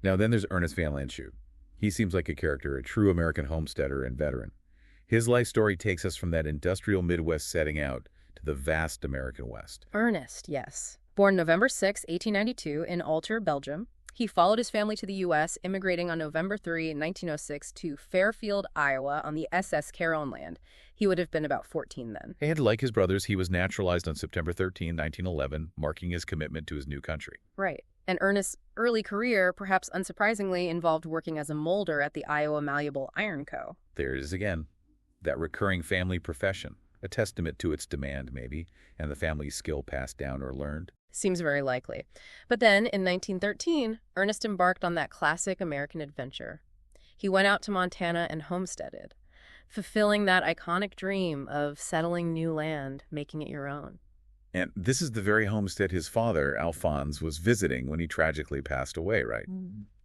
Now then there's Ernest Van Lantschoot. He seems like a character, a true American homesteader and veteran. His life story takes us from that industrial Midwest setting out to the vast American West. Ernest, yes. Born November 6, 1892 in Alter, Belgium, he followed his family to the U.S., immigrating on November 3, 1906 to Fairfield, Iowa on the SS Caron land. He would have been about 14 then. And like his brothers, he was naturalized on September 13, 1911, marking his commitment to his new country. Right. And Ernest's early career, perhaps unsurprisingly, involved working as a molder at the Iowa Malleable Iron Co. There it is again, that recurring family profession, a testament to its demand, maybe, and the family's skill passed down or learned. Seems very likely. But then, in 1913, Ernest embarked on that classic American adventure. He went out to Montana and homesteaded, fulfilling that iconic dream of settling new land, making it your own. And this is the very homestead his father, Alphonse, was visiting when he tragically passed away, right?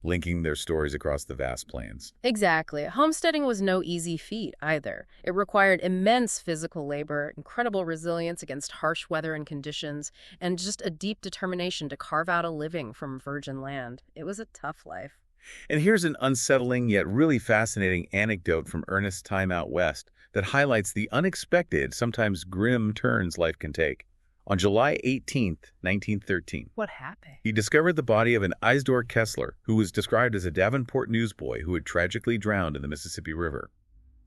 Linking their stories across the vast plains. Exactly. Homesteading was no easy feat either. It required immense physical labor, incredible resilience against harsh weather and conditions, and just a deep determination to carve out a living from virgin land. It was a tough life. And here's an unsettling yet really fascinating anecdote from Ernest's time out west that highlights the unexpected, sometimes grim turns life can take. On July 18, 1913, What happened? he discovered the body of an Isidore Kessler, who was described as a Davenport newsboy who had tragically drowned in the Mississippi River.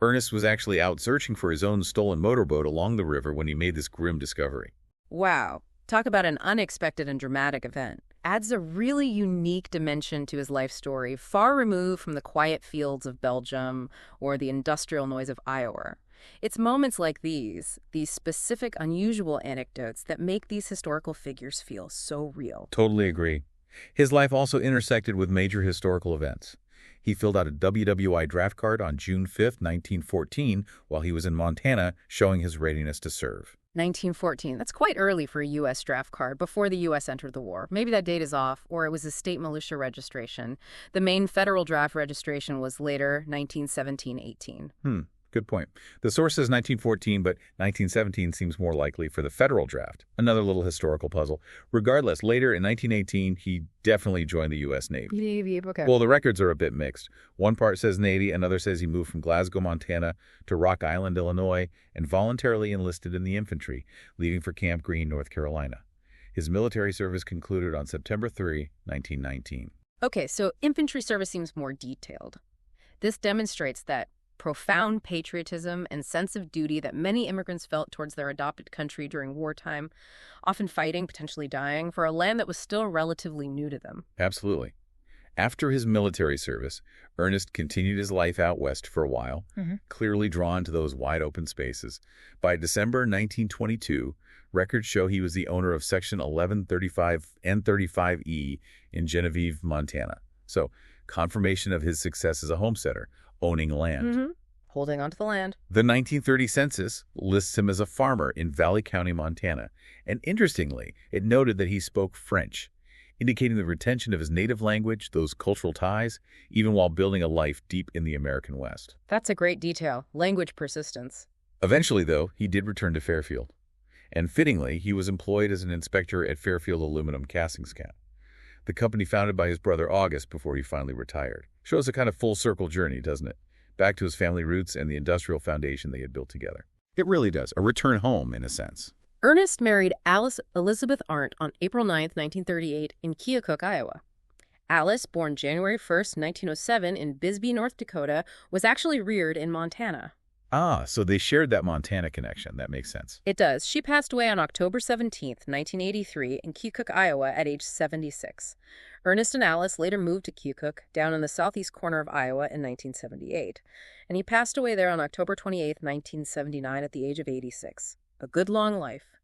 Ernest was actually out searching for his own stolen motorboat along the river when he made this grim discovery. Wow. Talk about an unexpected and dramatic event. Adds a really unique dimension to his life story, far removed from the quiet fields of Belgium or the industrial noise of Iowa. It's moments like these specific, unusual anecdotes that make these historical figures feel so real. Totally agree. His life also intersected with major historical events. He filled out a WWI draft card on June 5, 1914, while he was in Montana, showing his readiness to serve. 1914. That's quite early for a U.S. draft card, before the U.S. entered the war. Maybe that date is off, or it was a state militia registration. The main federal draft registration was later, 1917-18. Good point. The source says 1914, but 1917 seems more likely for the federal draft. Another little historical puzzle. Regardless, later in 1918, he definitely joined the U.S. Navy. Navy, okay. Well, the records are a bit mixed. One part says Navy, another says he moved from Glasgow, Montana to Rock Island, Illinois, and voluntarily enlisted in the infantry, leaving for Camp Greene, North Carolina. His military service concluded on September 3, 1919. Okay, so infantry service seems more detailed. This demonstrates that profound patriotism and sense of duty that many immigrants felt towards their adopted country during wartime, often fighting, potentially dying, for a land that was still relatively new to them. Absolutely. After his military service, Ernest continued his life out west for a while, clearly drawn to those wide-open spaces. By December 1922, records show he was the owner of Section 1135 and 35E in Genevieve, Montana. So, confirmation of his success as a homesteader, owning land. Holding onto the land. The 1930 census lists him as a farmer in Valley County, Montana, and interestingly, it noted that he spoke French, indicating the retention of his native language, those cultural ties, even while building a life deep in the American West. That's a great detail. Language persistence. Eventually, though, he did return to Fairfield, and fittingly, he was employed as an inspector at Fairfield Aluminum Castings Camp, the company founded by his brother August before he finally retired. Shows a kind of full-circle journey, doesn't it? Back to his family roots and the industrial foundation they had built together. It really does. A return home, in a sense. Ernest married Alice Elizabeth Arndt on April 9, 1938, in Keokuk, Iowa. Alice, born January 1, 1907, in Bisbee, North Dakota, was actually reared in Montana. Ah, so they shared that Montana connection. That makes sense. It does. She passed away on October 17, 1983, in Keokuk, Iowa, at age 76. Ernest and Alice later moved to Keokuk, down in the southeast corner of Iowa, in 1978. And he passed away there on October 28, 1979, at the age of 86. A good long life.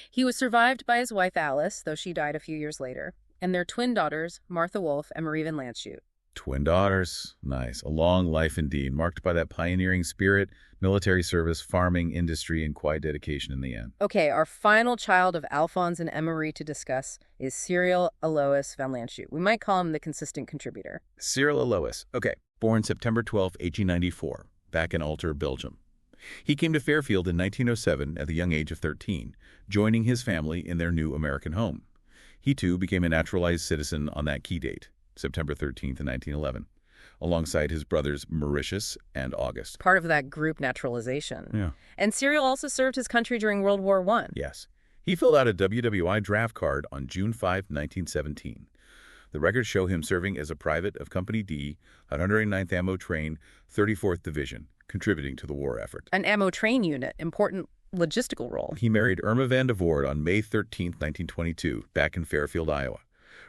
He was survived by his wife, Alice, though she died a few years later, and their twin daughters, Martha Wolfe and Marie Van Lantschoot. Twin daughters. Nice. A long life indeed, marked by that pioneering spirit, military service, farming, industry, and quiet dedication in the end. Okay, our final child of Alphonse and Emery to discuss is Cyril Alois Van Lantschoot. We might call him the consistent contributor. Cyril Alois. Okay. Born September 12, 1894, back in Alter, Belgium. He came to Fairfield in 1907 at the young age of 13, joining his family in their new American home. He, too, became a naturalized citizen on that key date, September 13th, 1911, alongside his brothers Mauritius and August. Part of that group naturalization. Yeah. And Cyril also served his country during World War I. Yes. He filled out a WWI draft card on June 5, 1917. The records show him serving as a private of Company D, 109th Ammo Train, 34th Division, contributing to the war effort. An ammo train unit, important logistical role. He married Irma van de Voorde on May 13, 1922, back in Fairfield, Iowa.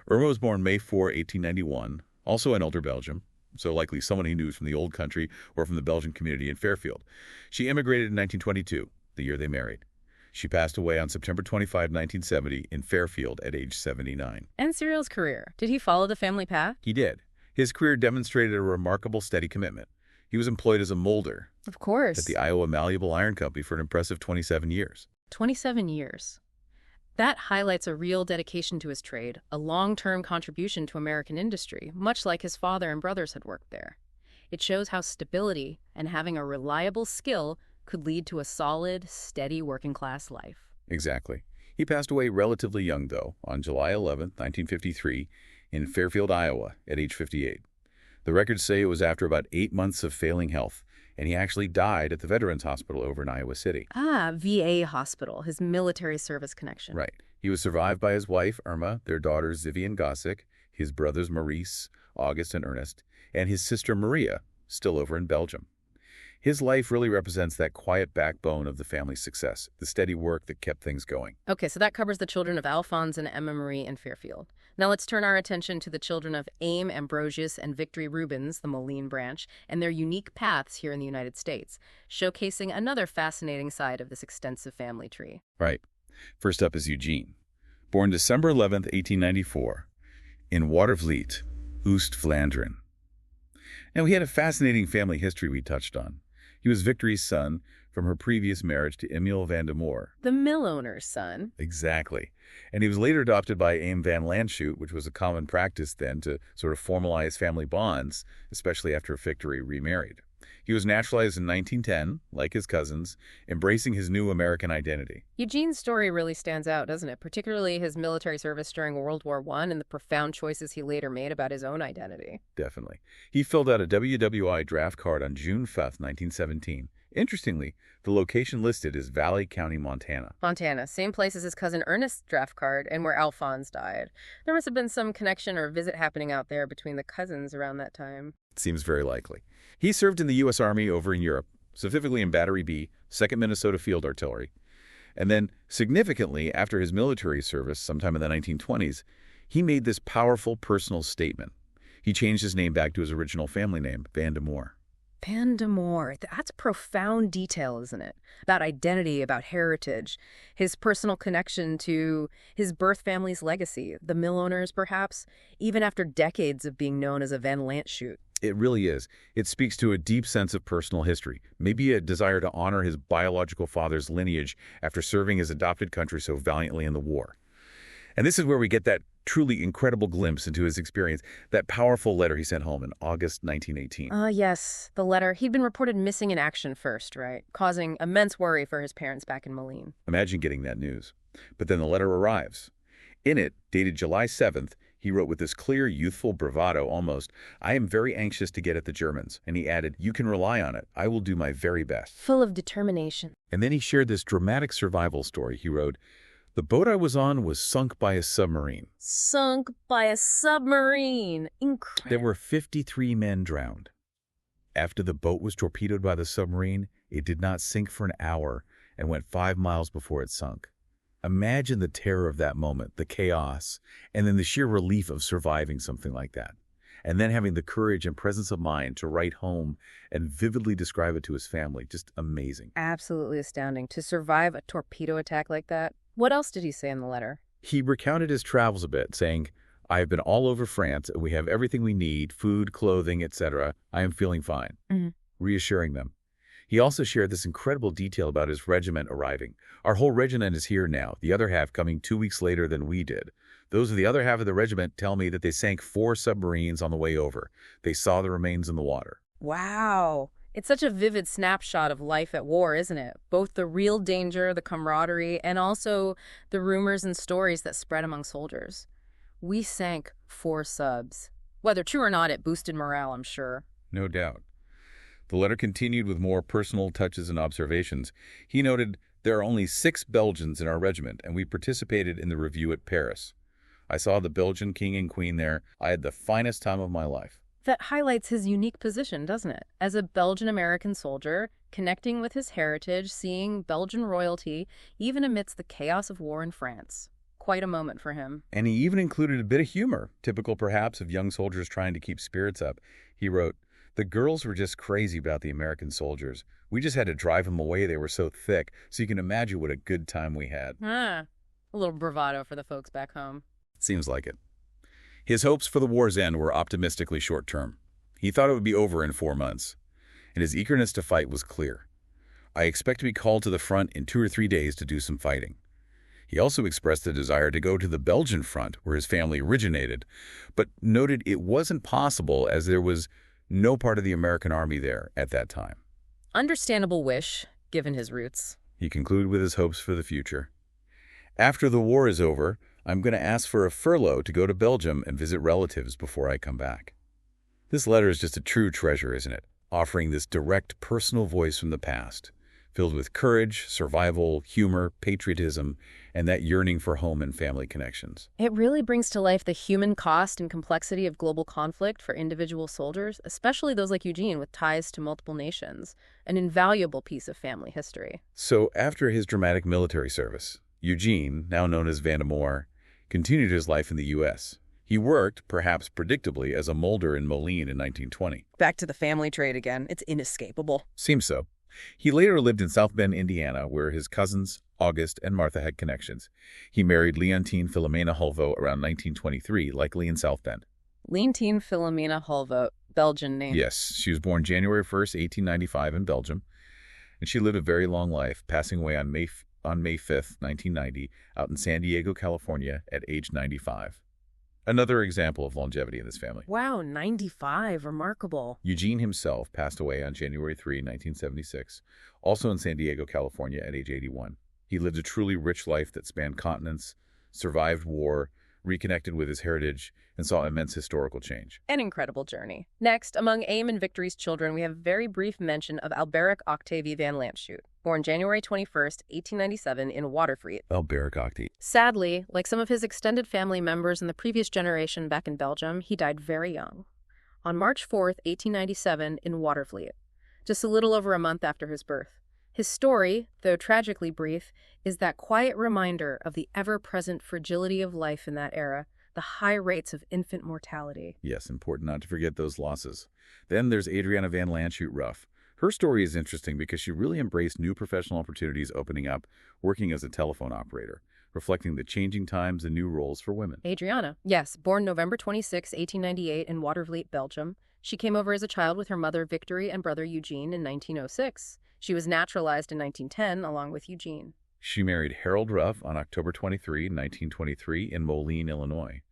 Irma was born May 4, 1891, also in Alter, Belgium, so likely someone he knew from the old country or from the Belgian community in Fairfield. She immigrated in 1922, the year they married. She passed away on September 25, 1970, in Fairfield at age 79. And Cyril's career. Did he follow the family path? He did. His career demonstrated a remarkable steady commitment. He was employed as a molder Of course. at the Iowa Malleable Iron Company for an impressive 27 years. 27 years. That highlights a real dedication to his trade, a long-term contribution to American industry, much like his father and brothers had worked there. It shows how stability and having a reliable skill could lead to a solid, steady working-class life. Exactly. He passed away relatively young, though, on July 11, 1953, in Fairfield, Iowa, at age 58. The records say it was after about 8 months of failing health, and he actually died at the Veterans Hospital over in Iowa City. Ah, VA hospital, his military service connection. Right. He was survived by his wife, Irma, their daughters, Zivie and Gossick, his brothers, Maurice, August, and Ernest, and his sister, Maria, still over in Belgium. His life really represents that quiet backbone of the family's success, the steady work that kept things going. Okay, so that covers the children of Alphonse and Emma Marie in Fairfield. Now let's turn our attention to the children of AIME, Ambrosius, and Victory Rubens, the Moline branch, and their unique paths here in the United States, showcasing another fascinating side of this extensive family tree. Right. First up is Eugene. Born December 11, 1894, in Watervliet, Oost-Vlaanderen. Now, he had a fascinating family history we touched on. He was Victory's son from her previous marriage to Emil van The mill owner's son. Exactly. And he was later adopted by AIME Van Lantschoot, which was a common practice then to sort of formalize family bonds, especially after a victory remarried. He was naturalized in 1910, like his cousins, embracing his new American identity. Eugene's story really stands out, doesn't it? Particularly his military service during World War I and the profound choices he later made about his own identity. Definitely. He filled out a WWI draft card on June 5th, 1917. Interestingly, the location listed is Valley County, Montana. Montana, same place as his cousin Ernest's draft card and where Alphonse died. There must have been some connection or visit happening out there between the cousins around that time. Seems very likely. He served in the U.S. Army over in Europe, specifically in Battery B, 2nd Minnesota Field Artillery. And then, significantly, after his military service, sometime in the 1920s, he made this powerful personal statement. He changed his name back to his original family name, Van de Moor. Van de Moor. That's profound detail, isn't it? About identity, about heritage, his personal connection to his birth family's legacy, the mill owners, perhaps, even after decades of being known as a Van Lantschoot. It really is. It speaks to a deep sense of personal history, maybe a desire to honor his biological father's lineage after serving his adopted country so valiantly in the war. And this is where we get that truly incredible glimpse into his experience, that powerful letter he sent home in August 1918. Yes, the letter. He'd been reported missing in action first, right? Causing immense worry for his parents back in Moline. Imagine getting that news. But then the letter arrives. In it, dated July 7th, he wrote with this clear, youthful bravado almost, "I am very anxious to get at the Germans." And he added, "You can rely on it. I will do my very best." Full of determination. And then he shared this dramatic survival story. He wrote, "The boat I was on was sunk by a submarine. Sunk by a submarine. Incredible. There were 53 men drowned. After the boat was torpedoed by the submarine, it did not sink for an hour and went 5 miles before it sunk. Imagine the terror of that moment, the chaos, and then the sheer relief of surviving something like that. And then having the courage and presence of mind to write home and vividly describe it to his family. Just amazing." Absolutely astounding. To survive a torpedo attack like that. What else did he say in the letter? He recounted his travels a bit, saying, "I have been all over France, and we have everything we need, food, clothing, etc. I am feeling fine," reassuring them. He also shared this incredible detail about his regiment arriving. "Our whole regiment is here now, the other half coming 2 weeks later than we did. Those of the other half of the regiment tell me that they sank 4 submarines on the way over. They saw the remains in the water." Wow. It's such a vivid snapshot of life at war, isn't it? Both the real danger, the camaraderie, and also the rumors and stories that spread among soldiers. We sank 4 subs. Whether true or not, it boosted morale, I'm sure. No doubt. The letter continued with more personal touches and observations. He noted, "There are only 6 Belgians in our regiment, and we participated in the review at Paris. I saw the Belgian king and queen there. I had the finest time of my life." That highlights his unique position, doesn't it? As a Belgian-American soldier, connecting with his heritage, seeing Belgian royalty, even amidst the chaos of war in France. Quite a moment for him. And he even included a bit of humor, typical perhaps of young soldiers trying to keep spirits up. He wrote, "The girls were just crazy about the American soldiers. We just had to drive them away. They were so thick, so you can imagine what a good time we had." A little bravado for the folks back home. Seems like it. His hopes for the war's end were optimistically short-term. He thought it would be over in 4 months, and his eagerness to fight was clear. "I expect to be called to the front in 2 or 3 days to do some fighting." He also expressed a desire to go to the Belgian front, where his family originated, but noted it wasn't possible as there was no part of the American army there at that time. Understandable wish, given his roots. He concluded with his hopes for the future. "After the war is over, I'm going to ask for a furlough to go to Belgium and visit relatives before I come back." This letter is just a true treasure, isn't it? Offering this direct personal voice from the past, filled with courage, survival, humor, patriotism, and that yearning for home and family connections. It really brings to life the human cost and complexity of global conflict for individual soldiers, especially those like Eugene with ties to multiple nations, an invaluable piece of family history. So after his dramatic military service, Eugene, now known as Van de Moor, continued his life in the U.S. He worked, perhaps predictably, as a molder in Moline in 1920. Back to the family trade again. It's inescapable. Seems so. He later lived in South Bend, Indiana, where his cousins, August and Martha, had connections. He married Leontine Philomena Hulvo around 1923, likely in South Bend. Leontine Philomena Hulvo, Belgian name. Yes, she was born January 1st, 1895 in Belgium. And she lived a very long life, passing away on May 5th, 1990, out in San Diego, California, at age 95. Another example of longevity in this family. Wow, 95. Remarkable. Eugene himself passed away on January 3, 1976, also in San Diego, California, at age 81. He lived a truly rich life that spanned continents, survived war, reconnected with his heritage, and saw immense historical change. An incredible journey. Next, among AIME and Victory's children, we have a very brief mention of Alberic Octavie Van Lantschoot, born January 21st, 1897 in Watervliet. Alberic Octavie. Sadly, like some of his extended family members in the previous generation back in Belgium, he died very young. On March 4th, 1897 in Watervliet, just a little over a month after his birth. His story, though tragically brief, is that quiet reminder of the ever-present fragility of life in that era, the high rates of infant mortality. Yes, important not to forget those losses. Then there's Adriana Van Lantschoot Ruff. Her story is interesting because she really embraced new professional opportunities opening up, working as a telephone operator, reflecting the changing times and new roles for women. Adriana, yes, born November 26, 1898 in Watervliet, Belgium. She came over as a child with her mother Victory and brother Eugene in 1906. She was naturalized in 1910 along with Eugene. She married Harold Ruff on October 23, 1923 in Moline, Illinois.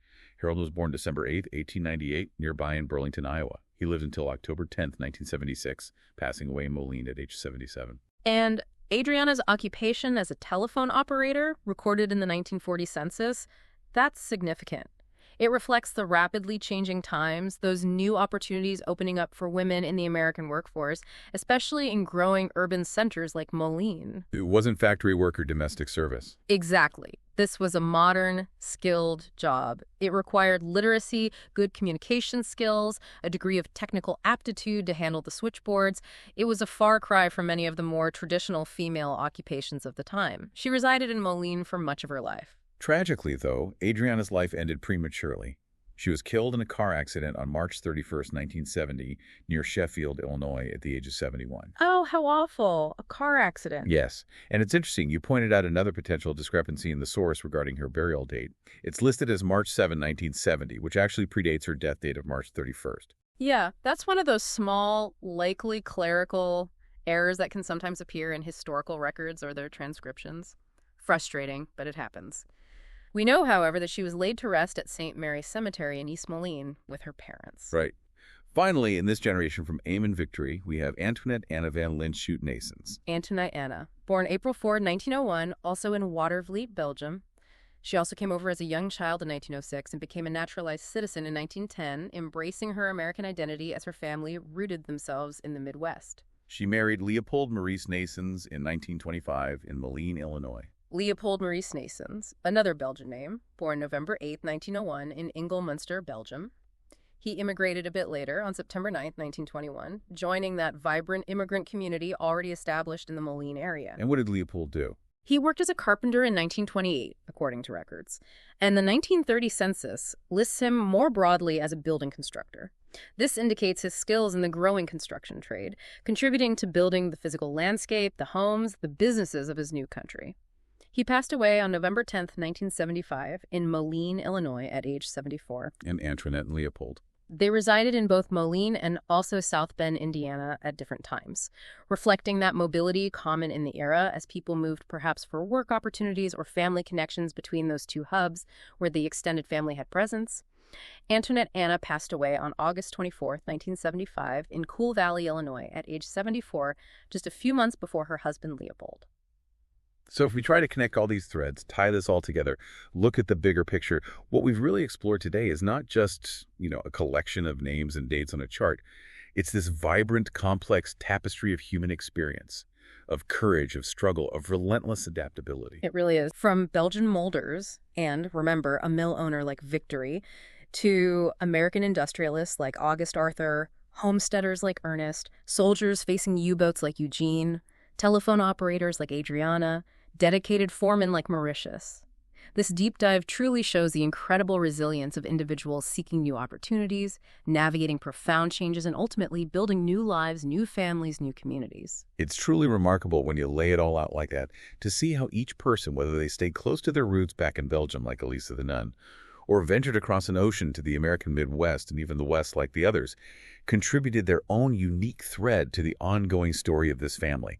Harold was born December 8, 1898, nearby in Burlington, Iowa. He lived until October 10, 1976, passing away in Moline at age 77. And Adriana's occupation as a telephone operator, recorded in the 1940 census, that's significant. It reflects the rapidly changing times, those new opportunities opening up for women in the American workforce, especially in growing urban centers like Moline. It wasn't factory work or domestic service. Exactly. This was a modern, skilled job. It required literacy, good communication skills, a degree of technical aptitude to handle the switchboards. It was a far cry from many of the more traditional female occupations of the time. She resided in Moline for much of her life. Tragically, though, Adriana's life ended prematurely. She was killed in a car accident on March 31, 1970, near Sheffield, Illinois, at the age of 71. Oh, how awful. A car accident. Yes, and it's interesting, you pointed out another potential discrepancy in the source regarding her burial date. It's listed as March 7, 1970, which actually predates her death date of March 31st. Yeah, that's one of those small, likely clerical errors that can sometimes appear in historical records or their transcriptions. Frustrating, but it happens. We know, however, that she was laid to rest at St. Mary's Cemetery in East Moline with her parents. Right. Finally, in this generation from AIME and Victory, we have Antoinette Anna Van Lantschoot Nasons. Antoinette Anna, born April 4, 1901, also in Watervliet, Belgium. She also came over as a young child in 1906 and became a naturalized citizen in 1910, embracing her American identity as her family rooted themselves in the Midwest. She married Leopold Maurice Nasons in 1925 in Moline, Illinois. Leopold Maurice Nasons, another Belgian name, born November 8, 1901 in Inglemunster, Belgium. He immigrated a bit later on September 9, 1921, joining that vibrant immigrant community already established in the Moline area. And what did Leopold do? He worked as a carpenter in 1928, according to records, and the 1930 census lists him more broadly as a building constructor. This indicates his skills in the growing construction trade, contributing to building the physical landscape, the homes, the businesses of his new country. He passed away on November 10, 1975, in Moline, Illinois, at age 74. And Antoinette and Leopold. They resided in both Moline and also South Bend, Indiana, at different times, reflecting that mobility common in the era as people moved perhaps for work opportunities or family connections between those two hubs where the extended family had presence. Antoinette Anna passed away on August 24, 1975, in Cool Valley, Illinois, at age 74, just a few months before her husband, Leopold. So if we try to connect all these threads, tie this all together, look at the bigger picture, what we've really explored today is not just, a collection of names and dates on a chart. It's this vibrant, complex tapestry of human experience, of courage, of struggle, of relentless adaptability. It really is. From Belgian molders and, remember, a mill owner like Victory, to American industrialists like August Arthur, homesteaders like Ernest, soldiers facing U-boats like Eugene, telephone operators like Adriana, dedicated foremen like Mauritius. This deep dive truly shows the incredible resilience of individuals seeking new opportunities, navigating profound changes, and ultimately building new lives, new families, new communities. It's truly remarkable when you lay it all out like that, to see how each person, whether they stayed close to their roots back in Belgium like Elisa the Nun, or ventured across an ocean to the American Midwest and even the West like the others, contributed their own unique thread to the ongoing story of this family.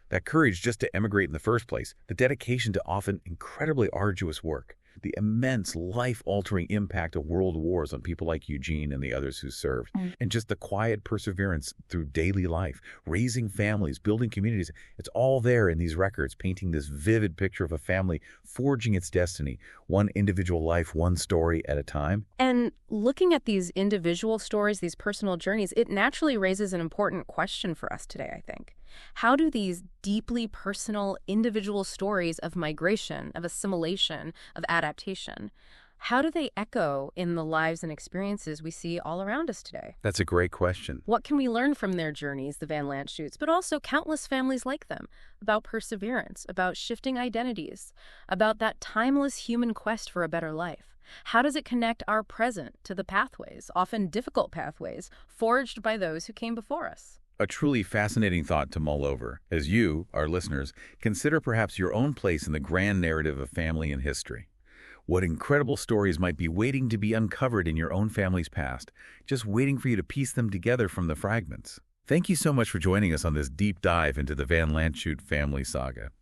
That courage just to emigrate in the first place, the dedication to often incredibly arduous work, the immense life-altering impact of world wars on people like Eugene and the others who served, and just the quiet perseverance through daily life, raising families, building communities. It's all there in these records, painting this vivid picture of a family forging its destiny, one individual life, one story at a time. And looking at these individual stories, these personal journeys, it naturally raises an important question for us today, I think. How do these deeply personal, individual stories of migration, of assimilation, of adaptation, how do they echo in the lives and experiences we see all around us today? That's a great question. What can we learn from their journeys, the Van Lantschoots, but also countless families like them, about perseverance, about shifting identities, about that timeless human quest for a better life? How does it connect our present to the pathways, often difficult pathways, forged by those who came before us? A truly fascinating thought to mull over, as you, our listeners, consider perhaps your own place in the grand narrative of family and history. What incredible stories might be waiting to be uncovered in your own family's past, just waiting for you to piece them together from the fragments. Thank you so much for joining us on this deep dive into the Van Lantschoot family saga.